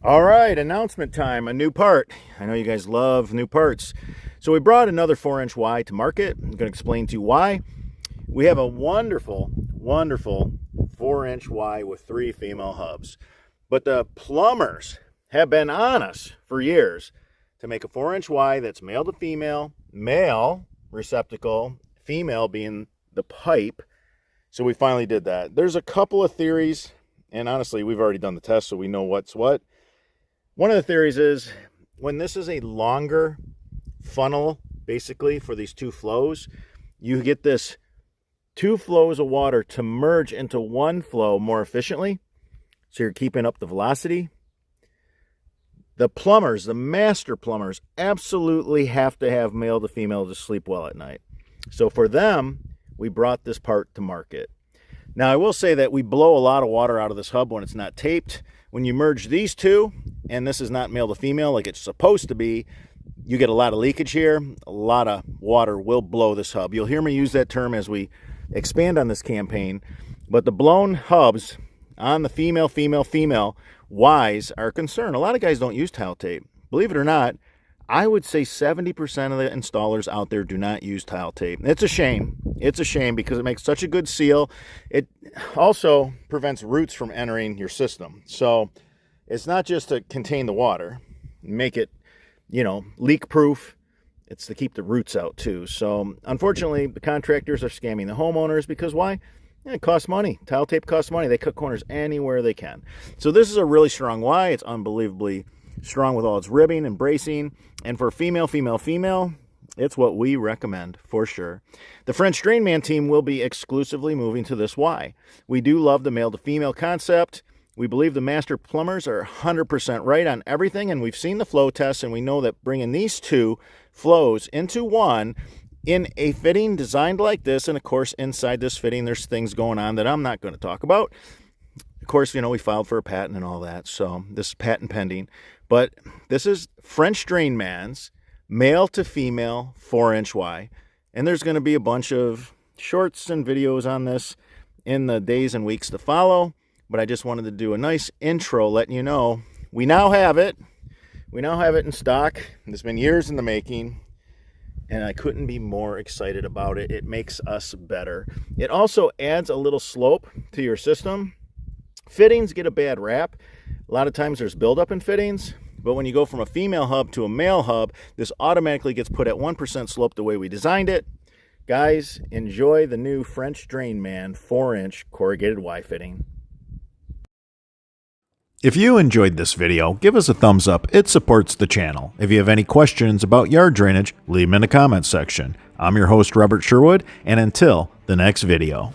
All right, announcement time, a new part. I know you guys love new parts. So we brought another 4-inch Y to market. I'm going to explain to you why. We have a wonderful 4-inch Y with 3 female hubs. But the plumbers have been on us for years to make a 4-inch Y that's male to female, male receptacle, female being the pipe. So we finally did that. There's a couple of theories, and honestly, we've already done the test, so we know what's what. One of the theories is when this is a longer funnel, basically, for these 2 flows, you get this 2 flows of water to merge into 1 flow more efficiently. So you're keeping up the velocity. The plumbers, the master plumbers, absolutely have to have male to female to sleep well at night. So for them, we brought this part to market. Now, I will say that we blow a lot of water out of this hub when it's not taped. When you merge these 2, and this is not male to female like it's supposed to be, you get a lot of leakage here. A lot of water will blow this hub. You'll hear me use that term as we expand on this campaign. But the blown hubs on the female Ys are a concern. A lot of guys don't use towel tape. Believe it or not, I would say 70% of the installers out there do not use towel tape. It's a shame. It's a shame because it makes such a good seal. It also prevents roots from entering your system. So it's not just to contain the water, make it, leak proof. It's to keep the roots out too. So unfortunately, the contractors are scamming the homeowners because why? It costs money. Towel tape costs money. They cut corners anywhere they can. So this is a really strong Y. It's unbelievably strong with all its ribbing and bracing. And for female, it's what we recommend for sure. The French Drain Man team will be exclusively moving to this Y. We do love the male to female concept. We believe the master plumbers are 100% right on everything, and we've seen the flow tests, and we know that bringing these 2 flows into 1 in a fitting designed like this, and of course inside this fitting there's things going on that I'm not going to talk about. Of course, we filed for a patent and all that, so this is patent pending. But this is French Drain Man's male to female 4-inch Y. And there's going to be a bunch of shorts and videos on this in the days and weeks to follow. But I just wanted to do a nice intro letting you know we now have it. We now have it in stock. It's been years in the making. And I couldn't be more excited about it. It makes us better. It also adds a little slope to your system. Fittings get a bad rap. A lot of times there's buildup in fittings, but when you go from a female hub to a male hub, this automatically gets put at 1% slope the way we designed it. Guys, enjoy the new French Drain Man 4-inch corrugated Y fitting. If you enjoyed this video, give us a thumbs up. It supports the channel. If you have any questions about yard drainage, leave them in the comments section. I'm your host, Robert Sherwood, and until the next video.